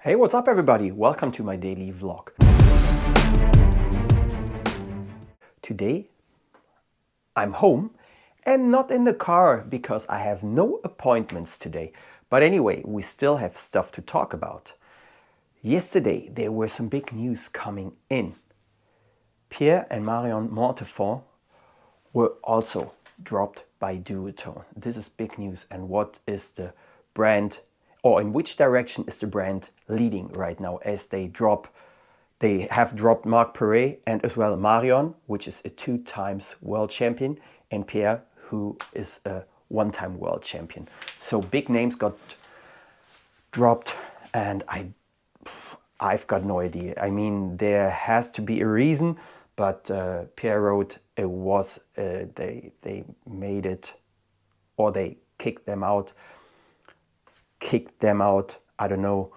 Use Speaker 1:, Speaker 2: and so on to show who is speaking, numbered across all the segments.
Speaker 1: Hey, what's up everybody? Welcome to my daily vlog. Today I'm home and not in the car because I have no appointments today. But anyway, we still have stuff to talk about. Yesterday there were some big news coming in. Pierre and Marion Mortefon were also dropped by Duotone. This is big news. And what is the brand, or in which direction is the brand leading right now as they have dropped Marc Perret and as well Marion, which is a 2 times world champion, and Pierre, who is a 1-time world champion. So big names got dropped and I've got no idea. I mean, there has to be a reason, but Pierre wrote it was they made it, or they kicked them out. I don't know,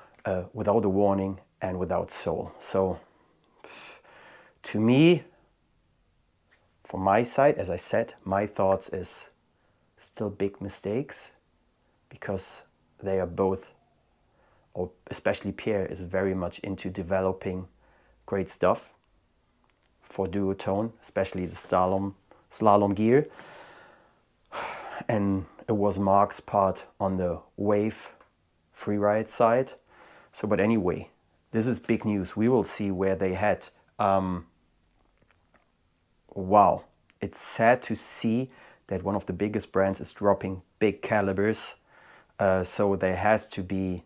Speaker 1: without a warning and without soul. So to me, from my side, as I said, my thoughts is still big mistakes, because they are both, or especially Pierre, is very much into developing great stuff for Duotone, especially the slalom gear. And it was Marc's part on the wave freeride side. So, but anyway, this is big news. We will see where they head. Wow, it's sad to see that one of the biggest brands is dropping big calibers. So there has to be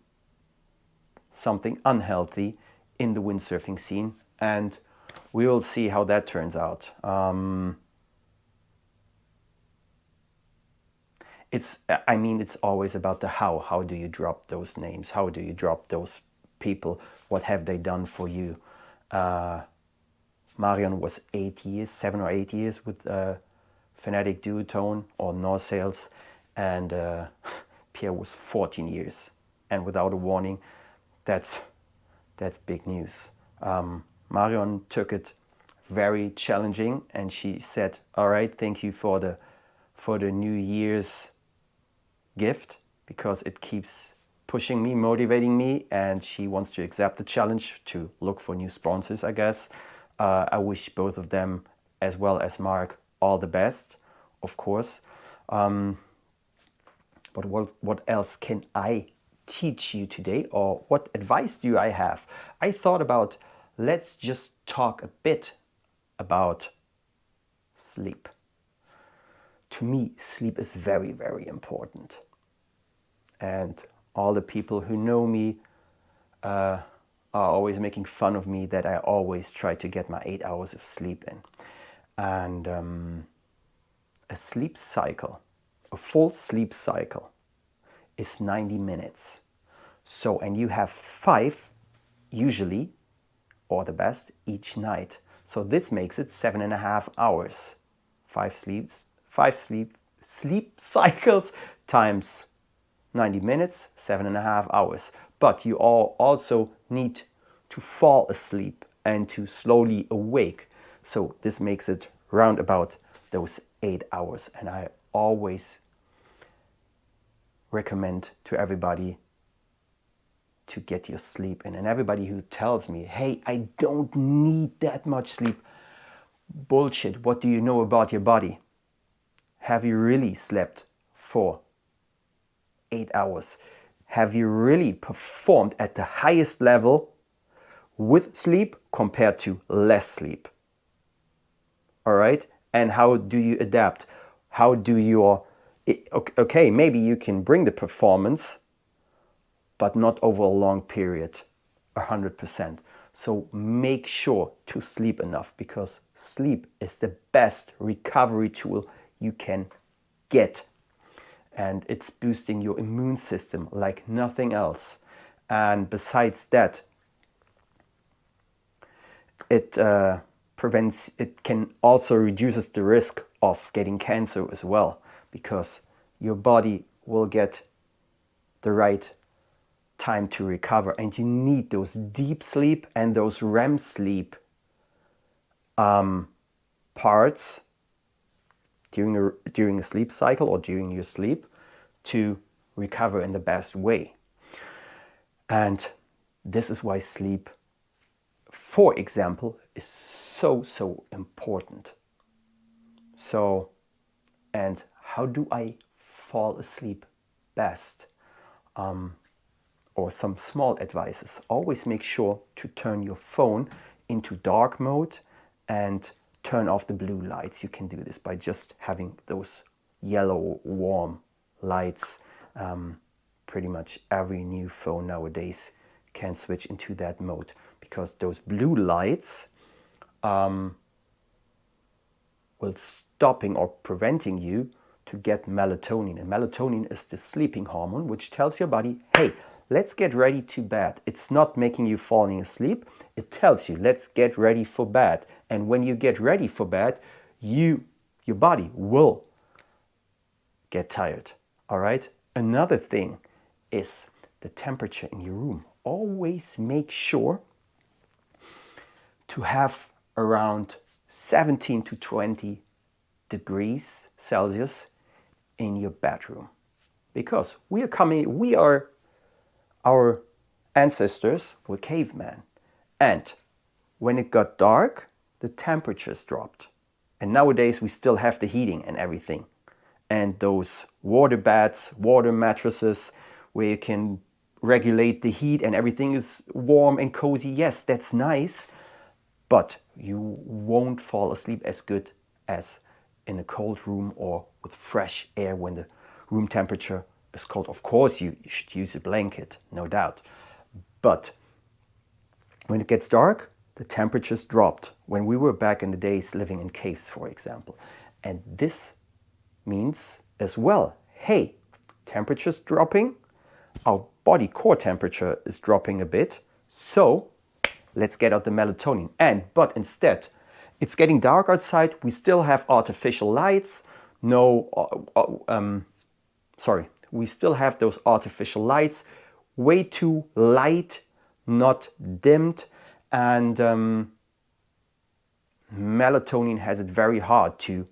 Speaker 1: something unhealthy in the windsurfing scene, and we will see how that turns out. It's always about the how. How do you drop those names? How do you drop those people? What have they done for you? Marion was 7 or 8 years with Fanatic Duotone or North Sales, and Pierre was 14 years. And without a warning, that's big news. Marion took it very challenging, and she said, "All right, thank you for the New Year's gift, because it keeps pushing me, motivating me," and she wants to accept the challenge to look for new sponsors, I guess. I wish both of them, as well as Marc, all the best, of course. But what else can I teach you today, or what advice do I have? I thought about, let's just talk a bit about sleep. To me, sleep is very, very important. And all the people who know me are always making fun of me that I always try to get my 8 hours of sleep in. And a sleep cycle, a full sleep cycle, is 90 minutes. So, and you have 5 usually, or the best, each night. So this makes it 7.5 hours. 5 sleep cycles times 90 minutes, 7.5 hours. But you all also need to fall asleep and to slowly awake. So this makes it round about those 8 hours. And I always recommend to everybody to get your sleep in. And everybody who tells me, "Hey, I don't need that much sleep," bullshit. What do you know about your body? Have you really slept for 8 hours? Have you really performed at the highest level with sleep compared to less sleep? All right? And how do you adapt? How do you, okay, maybe you can bring the performance, but not over a long period, 100%. So make sure to sleep enough, because sleep is the best recovery tool you can get. And it's boosting your immune system like nothing else. And besides that, it can also reduces the risk of getting cancer as well, because your body will get the right time to recover, and you need those deep sleep and those REM sleep parts during a sleep cycle or during your sleep to recover in the best way. And this is why sleep, for example, is so important. So, and how do I fall asleep best? Or some small advices. Always make sure to turn your phone into dark mode and turn off the blue lights. You can do this by just having those yellow warm lights. Pretty much every new phone nowadays can switch into that mode, because those blue lights will stopping or preventing you to get melatonin. And melatonin is the sleeping hormone, which tells your body, hey, let's get ready to bed. It's not making you falling asleep. It tells you, let's get ready for bed. And when you get ready for bed, your body will get tired. All right? Another thing is the temperature in your room. Always make sure to have around 17 to 20 degrees Celsius in your bedroom, because our ancestors were cavemen, and when it got dark, the temperatures dropped. And nowadays we still have the heating and everything, and those water beds, water mattresses, where you can regulate the heat and everything is warm and cozy. Yes, that's nice, but you won't fall asleep as good as in a cold room or with fresh air when the room temperature is cold. Of course, you should use a blanket, no doubt. But when it gets dark, the temperatures dropped. When we were back in the days living in caves, for example. And this means as well, hey, temperature's dropping, our body core temperature is dropping a bit, so let's get out the melatonin. But instead, it's getting dark outside, we still have artificial lights, we still have those artificial lights, way too light, not dimmed, and melatonin has it very hard to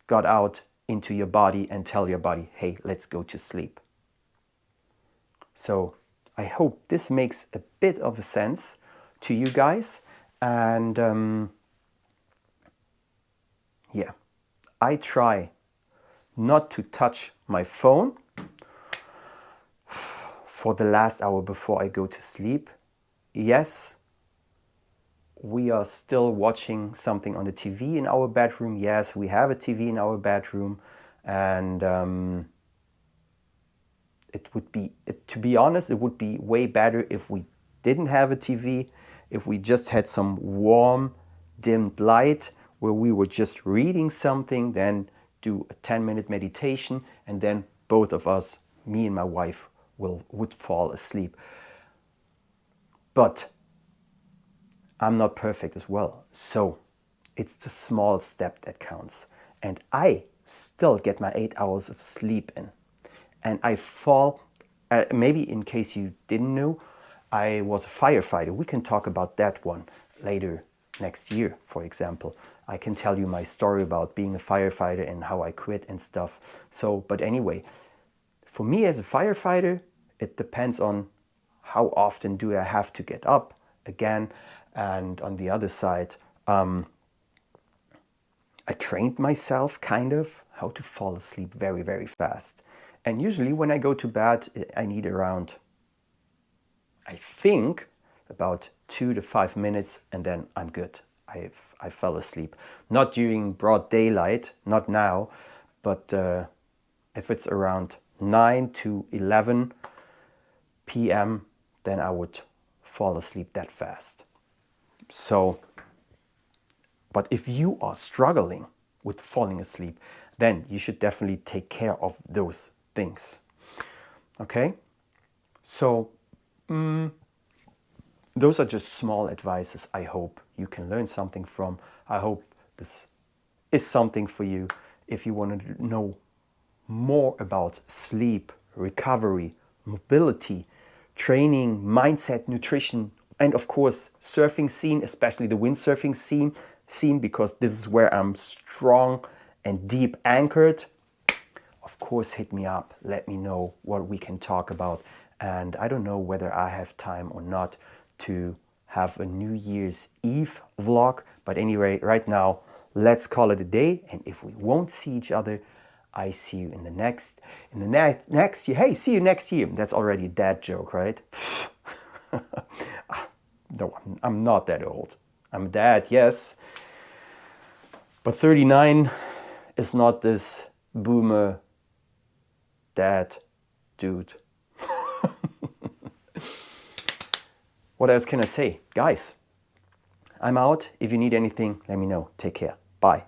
Speaker 1: get out into your body and tell your body, hey, let's go to sleep. So I hope this makes a bit of a sense to you guys, and yeah, I try not to touch my phone for the last hour before I go to sleep. Yes, we are still watching something on the TV in our bedroom. Yes, we have a TV in our bedroom, and to be honest, it would be way better if we didn't have a TV, if we just had some warm, dimmed light where we were just reading something, then do a 10-minute meditation, and then both of us, me and my wife, would fall asleep. But I'm not perfect as well, so it's the small step that counts. And I still get my 8 hours of sleep in. And I fall, maybe in case you didn't know, I was a firefighter. We can talk about that one later next year, for example. I can tell you my story about being a firefighter and how I quit and stuff. So, but anyway, for me as a firefighter, it depends on how often do I have to get up again. And on the other side, I trained myself kind of how to fall asleep very, very fast. And usually when I go to bed, I need around, I think, about 2 to 5 minutes, and then I'm good. I fell asleep. Not during broad daylight, not now, but if it's around 9 to 11 p.m., then I would fall asleep that fast. So, but if you are struggling with falling asleep, then you should definitely take care of those things. Okay? So, those are just small advices I hope you can learn something from. I hope this is something for you. If you want to know more about sleep, recovery, mobility, training, mindset, nutrition, and of course surfing scene, especially the windsurfing scene, because this is where I'm strong and deep anchored, of course hit me up. Let me know what we can talk about, And I don't know whether I have time or not to have a New Year's Eve vlog. But anyway, right now, let's call it a day. And if we won't see each other, I see you in the next year. Hey, see you next year. That's already a dad joke, right? No, I'm not that old. I'm a dad, yes. But 39 is not this boomer dad dude. What else can I say? Guys, I'm out. If you need anything, let me know. Take care. Bye.